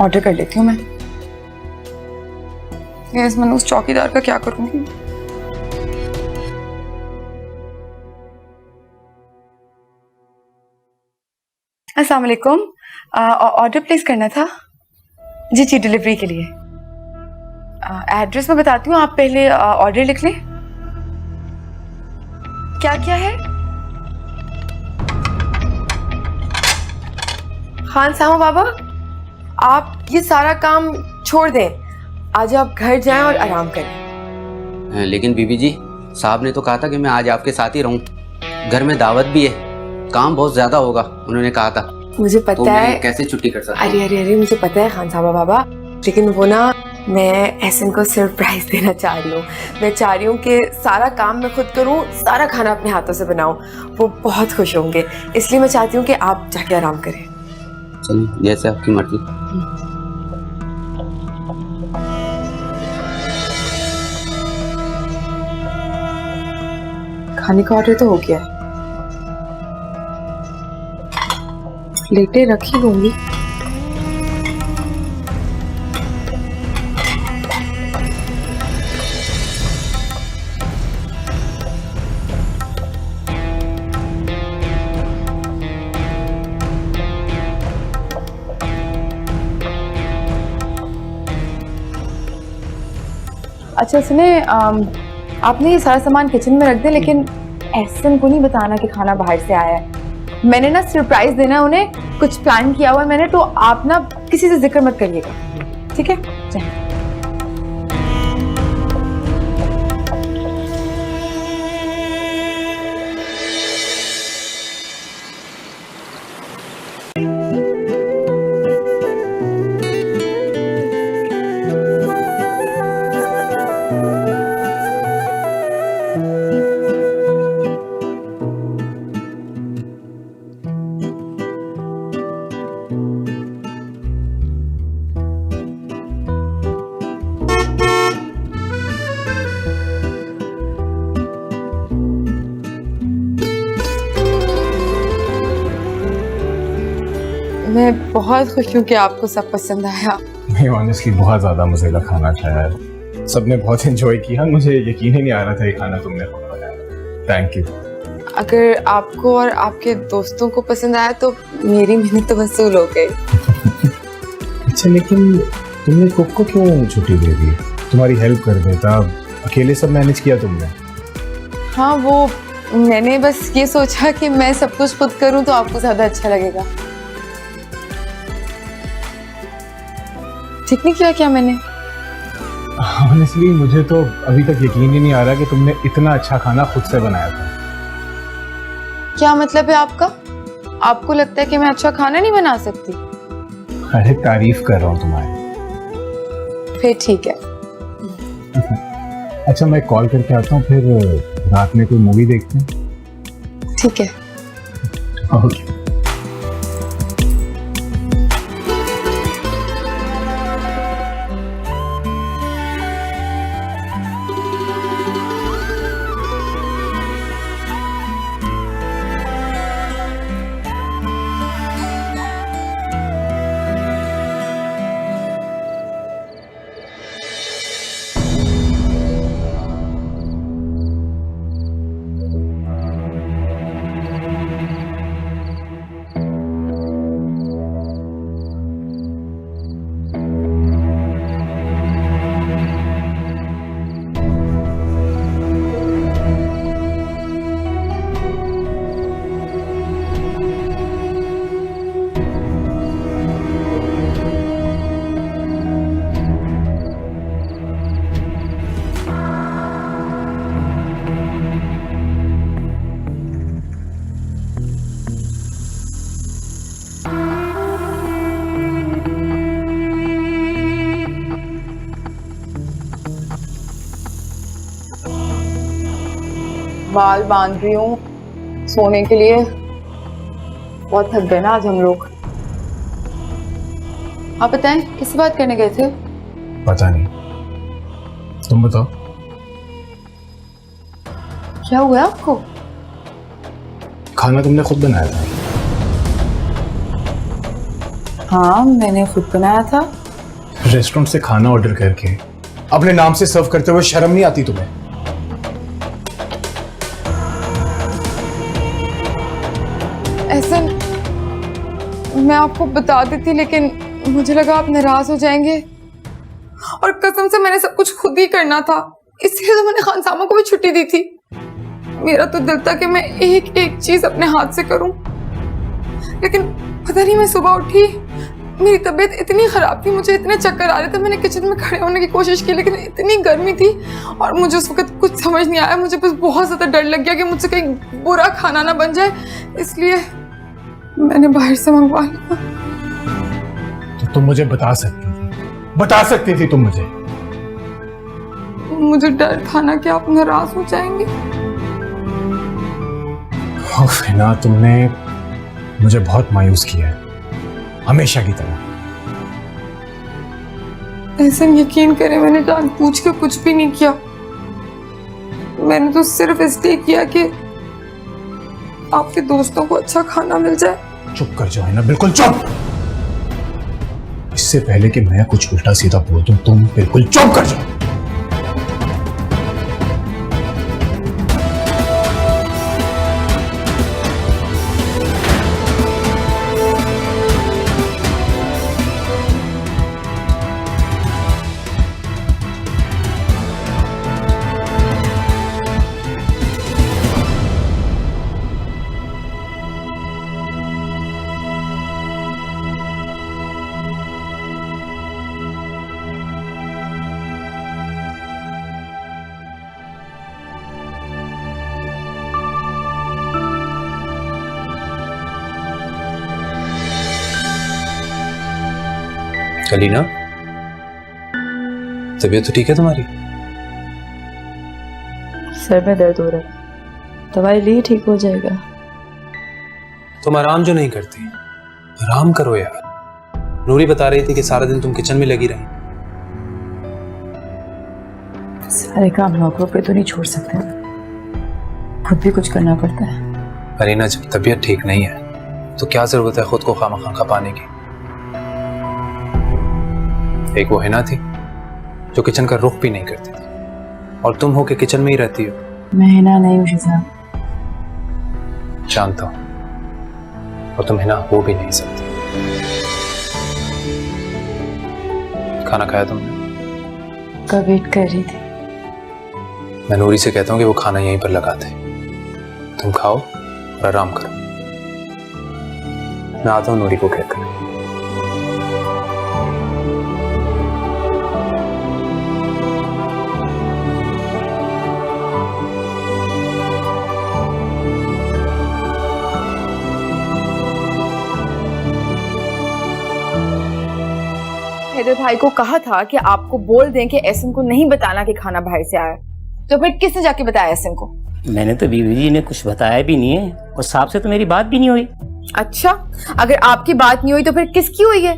Order कर लेती हूँ मैं। इस मनूस चौकीदार का क्या करूँगी? अस्सलाम वालेकुम, ऑर्डर प्लेस करना था। जी जी, डिलीवरी के लिए। एड्रेस मैं बताती हूँ, आप पहले ऑर्डर लिख लें। क्या क्या है? खान साहब बाबा, आप ये सारा काम छोड़ दें, आज आप घर जाएं और आराम करें। लेकिन बीबी जी, साहब ने तो कहा था कि मैं आज आपके साथ ही रहूं। घर में दावत भी है, काम बहुत ज्यादा होगा, उन्होंने कहा था। मुझे पता तो है। मैं कैसे छुट्टी कर सकता हूं? अरे मुझे पता है खान साहब बाबा, लेकिन वो ना, मैं एहसन को सरप्राइज देना चाह रही हूँ। मैं चाह रही हूँ कि सारा काम मैं खुद करूँ, सारा खाना अपने हाथों से बनाऊँ। वो बहुत खुश होंगे, इसलिए मैं चाहती हूँ कि आप जाके आराम करें। चलिए, जैसे आपकी मर्जी। खाने का ऑर्डर तो हो गया है, प्लेटें रखी होंगी। अच्छा सुने, आपने ये सारा सामान किचन में रख दे, लेकिन एहसन को नहीं बताना कि खाना बाहर से आया है। मैंने ना सरप्राइज देना है उन्हें, कुछ प्लान किया हुआ है मैंने, तो आप ना किसी से जिक्र मत करिएगा, ठीक है? चलिए। मैं बहुत खुश हूँ कि आपको सब पसंद आया। नहीं, ऑनेस्टली बहुत ज़्यादा मज़ेदार खाना खाया है, सबने बहुत एंजॉय किया। मुझे यकीन ही नहीं आ रहा था ये खाना तुमने खुद बनाया। Thank you. अगर आपको और आपके दोस्तों को पसंद आया तो मेरी मेहनत तो वसूल हो गई। अच्छा, लेकिन तुमने कुक को क्यों छुट्टी दे दी? तुम्हारी हेल्प कर देता, अकेले सब मैनेज किया तुमने। हाँ, वो मैंने बस ये सोचा कि मैं सब कुछ खुद करूँ तो आपको ज़्यादा अच्छा लगेगा। ठीक नहीं किया क्या मैंने? ऑनेस्टली मुझे तो अभी तक यकीन ही नहीं आ रहा कि तुमने इतना अच्छा खाना खुद से बनाया था। क्या मतलब है आपका? आपको लगता है कि मैं अच्छा खाना नहीं बना सकती? अरे तारीफ कर रहा हूँ तुम्हारी। फिर ठीक है। अच्छा, मैं कॉल करके आता हूँ, फिर रात में कोई मूवी देखते हैं। ठीक है। ओके। बाल बांध रही हूँ सोने के लिए, बहुत थक गए ना आज हम लोग। आप बताएं, किससे बात करने गए थे? पता नहीं, तुम बताओ। क्या हुआ आपको? खाना तुमने खुद बनाया था? हाँ, मैंने खुद बनाया था। रेस्टोरेंट से खाना ऑर्डर करके अपने नाम से सर्व करते हुए शर्म नहीं आती तुम्हें? एहसन, मैं आपको बता देती लेकिन मुझे लगा आप नाराज हो जाएंगे, और कसम से मैंने सब कुछ खुद ही करना था, इसलिए तो मैंने खानसामा को भी छुट्टी दी थी। मेरा तो दिल था कि मैं एक एक चीज अपने हाथ से करूं, लेकिन पता नहीं, मैं सुबह उठी, मेरी तबीयत इतनी खराब थी, मुझे इतने चक्कर आ रहे थे, मैंने किचन में खड़े होने की कोशिश की लेकिन इतनी गर्मी थी और मुझे उस वक्त कुछ समझ नहीं आया। मुझे बस बहुत ज्यादा डर लग गया कि मुझसे कहीं बुरा खाना ना बन जाए, इसलिए मैंने बाहर से मंगवा लिया। तो तुम मुझे बता सकती थी तुम मुझे डर था ना कि आप नाराज हो जाएंगे। हिना, तुमने मुझे बहुत मायूस किया है, हमेशा की तरह। ऐसा यकीन करें, मैंने जानबूझ के कुछ भी नहीं किया, मैंने तो सिर्फ इसलिए किया कि आपके दोस्तों को अच्छा खाना मिल जाए। चुप कर जाओ हिना, बिल्कुल चुप। इससे पहले कि मैं कुछ उल्टा सीधा बोल दूं, तुम बिल्कुल चुप कर जाओ। कलीना, तबीयत तो ठीक है तुम्हारी? सर में दर्द हो रहा है, दवाई ली ठीक हो जाएगा। तुम आराम जो नहीं करती, आराम करो यार। नूरी बता रही थी कि सारा दिन तुम किचन में लगी रही। सारे काम नौकरों पे तो नहीं छोड़ सकते, खुद भी कुछ करना पड़ता है। कलीना, जब तबीयत ठीक नहीं है तो क्या जरूरत है खुद को खामखा खपाने की? एक वो हिना थी जो किचन का रुख भी नहीं करती थी, और तुम हो के किचन में ही रहती हो। मैं हिना नहीं हूँ शिजा। जानता हूं, और तुम हिना हो भी नहीं सकती। खाना खाया तुमने? कब वेट कर रही थी। मैं नूरी से कहता हूँ कि वो खाना यहीं पर लगा दे, तुम खाओ और आराम करो। मैं आता हूँ नूरी को कहकर। हैदर भाई को कहा था कि आपको बोल दें कि एहसन को नहीं बताना कि खाना बाहर से आया, तो फिर किसने जाके बताया एहसन को? मैंने तो बीवी जी ने कुछ बताया भी नहीं है, और साहब से तो मेरी बात भी नहीं हुई। अच्छा, अगर आपकी बात नहीं हुई तो फिर किसकी हुई है?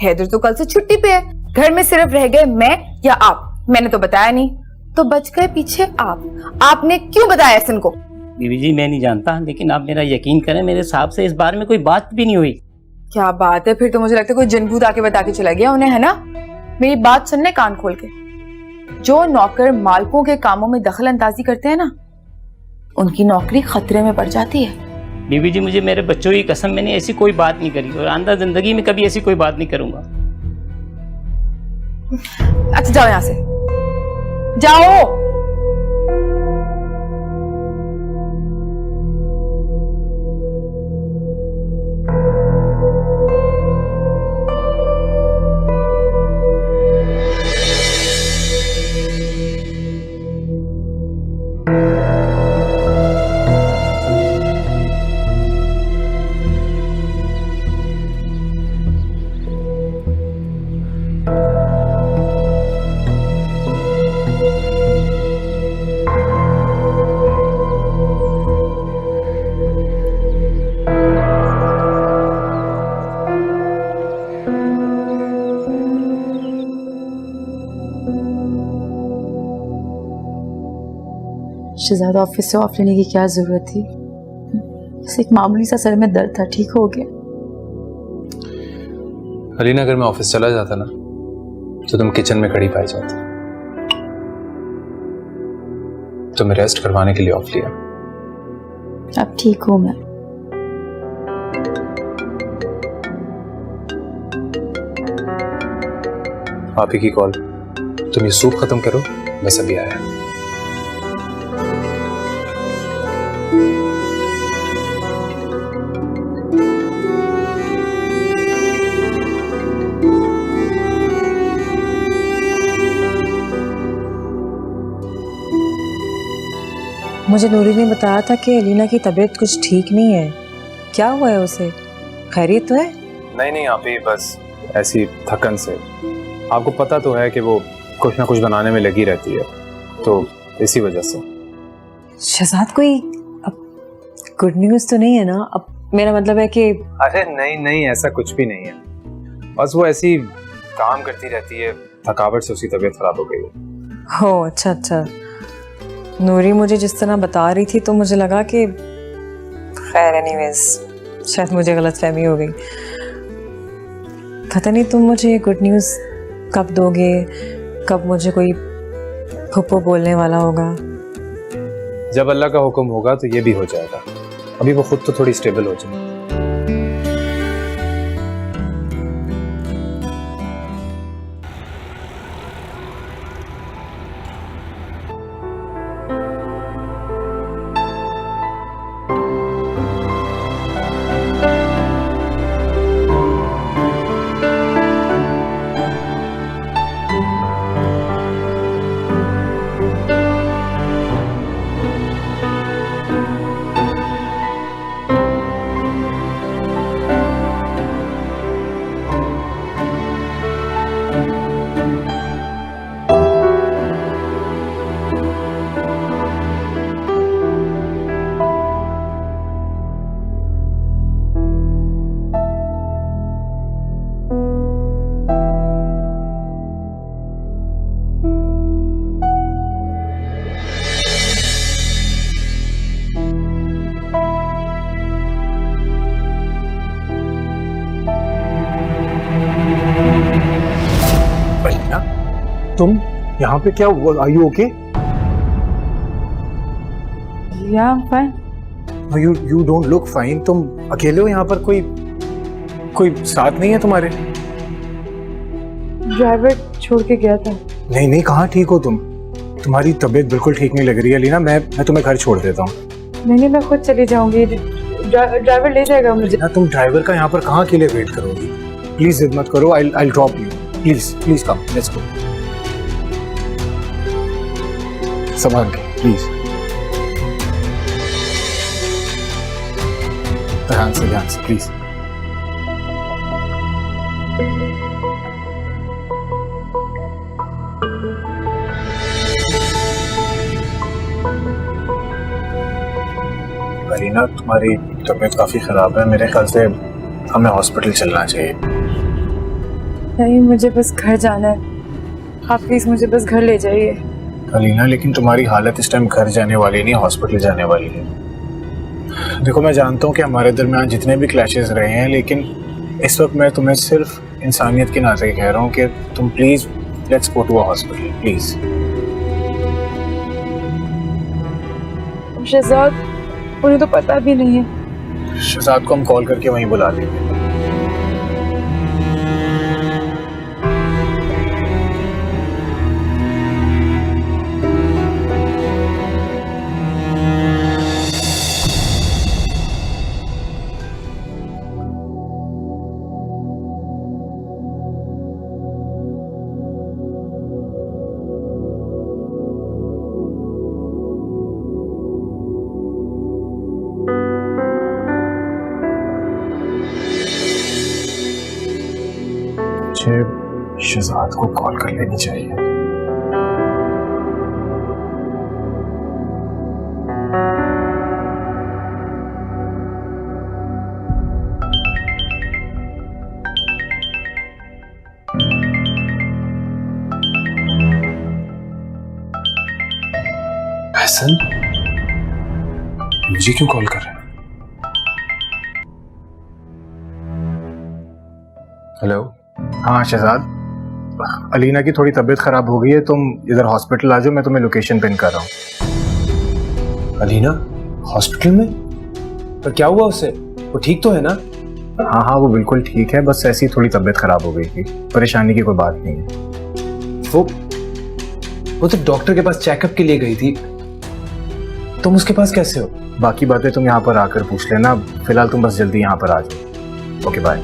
हैदर तो कल से छुट्टी पे है, घर में सिर्फ रह गए मैं या आप। मैंने तो बताया नहीं, तो बच गए पीछे आप। आपने क्यों बताया एहसन को? बीवी जी मैं नहीं जानता, लेकिन आप मेरा यकीन करें, मेरे साहब से इस बारे में कोई बात भी नहीं हुई। क्या बात है, फिर तो मुझे लगता है कोई जनभूत आके बता के चला गया उन्हें, है ना? मेरी बात सुनने कान खोल के। जो नौकर मालकों के कामों में दखल अंदाजी करते हैं ना, उनकी नौकरी खतरे में पड़ जाती है। बीवी जी मुझे मेरे बच्चों की कसम, मैंने ऐसी कोई बात नहीं करी, और आइंदा जिंदगी में कभी ऐसी कोई बात नहीं करूंगा। अच्छा जाओ यहां से, जाओ। शहजादा ऑफिस से ऑफ लेने की क्या जरूरत थी? बस एक मामूली सा सर में दर्द था, ठीक हो गया। अलीना, अगर मैं ऑफिस चला जाता ना तो तुम किचन में खड़ी पाई जाती। तो मैं रेस्ट करवाने के लिए ऑफ लिया। अब ठीक हूँ मैं। आप ही की कॉल। तुम ये सूप खत्म करो, बस अभी आया। मुझे नूरी ने बताया था कि अलीना की तबीयत कुछ ठीक नहीं है। क्या हुआ है उसे? खैरियत तो है? नहीं आप ही बस ऐसी थकन से। आपको पता तो है कि वो कुछ ना कुछ बनाने में लगी रहती है, तो इसी वजह से। शहजाद, कोई गुड न्यूज़ तो नहीं है ना? अब मेरा मतलब है कि अरे नहीं ऐसा कुछ भी नहीं है। बस वो ऐसी काम करती रहती है, थकावट से उसकी तबीयत खराब हो गई है। हो अच्छा। नूरी मुझे जिस तरह बता रही थी तो मुझे लगा कि खैर एनीवेज, शायद मुझे गलतफहमी हो गई। पता नहीं तुम मुझे गुड न्यूज़ कब दोगे, कब मुझे कोई फुप्पो बोलने वाला होगा। जब अल्लाह का हुक्म होगा तो ये भी हो जाएगा। अभी वो खुद तो थोड़ी स्टेबल हो जाए। तुम यहाँ पे क्या हुआ? Are you okay? या fine. You don't look fine. तुम अकेले हो यहाँ पर? कोई साथ नहीं है तुम्हारे? ड्राइवर छोड़ के गया था। नहीं कहाँ ठीक हो तुम? तुम्हारी तबीयत बिल्कुल ठीक नहीं लग रही है अलीना। मैं तुम्हें घर छोड़ देता हूँ। नहीं मैं खुद चली जाऊंगी, ड्राइवर ले जाएगा मुझे। ना तुम ड्राइवर का यहाँ पर कहाँ के लिए वेट करोगी? प्लीज जिद मत करो। I drop you. Please come, let's go. संभाल के प्लीज। ध्यान से प्लीज। अलीना, तुम्हारी तबीयत काफी खराब है। मेरे ख्याल से हमें हॉस्पिटल चलना चाहिए। नहीं, मुझे बस घर जाना है। आप प्लीज मुझे बस घर ले जाइए। अलीना, लेकिन तुम्हारी हालत इस टाइम घर जाने वाली नहीं, हॉस्पिटल जाने वाली है। देखो, मैं जानता हूँ कि हमारे दरमियान जितने भी क्लैशेस रहे हैं, लेकिन इस वक्त मैं तुम्हें सिर्फ इंसानियत के नाते कह रहा हूँ कि तुम please let's go to a hospital please. Shahzad, उन्हें तो पता भी नहीं है। शहजाद को हम कॉल करके वहीं बुला लेंगे। मुझे शहजाद को कॉल कर लेनी चाहिए। एहसन, मुझे क्यों कॉल कर रहे हैं? हेलो। हाँ शहजाद, अलीना की थोड़ी तबीयत खराब हो गई है, तुम इधर हॉस्पिटल आ जाओ, मैं तुम्हें लोकेशन पिन कर रहा हूँ। अलीना हॉस्पिटल में? पर क्या हुआ उसे? वो ठीक तो है ना? हाँ हाँ वो बिल्कुल ठीक है, बस ऐसी थोड़ी तबीयत खराब हो गई थी, परेशानी की कोई बात नहीं है। वो तो डॉक्टर के पास चेकअप के लिए गई थी, तुम उसके पास कैसे हो? बाकी बातें तुम यहाँ पर आकर पूछ लेना, फिलहाल तुम बस जल्दी यहाँ पर आ जाओ। Okay bye.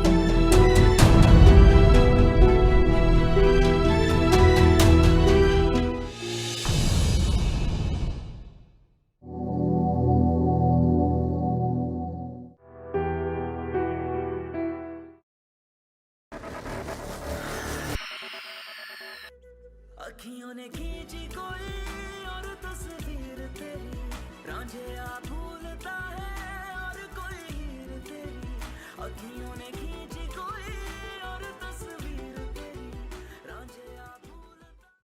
अखियों ने खींची कोई और तस्वीर तेरी, रांझिया भूलता है और कोई हीर तेरी, अखियों ने खींची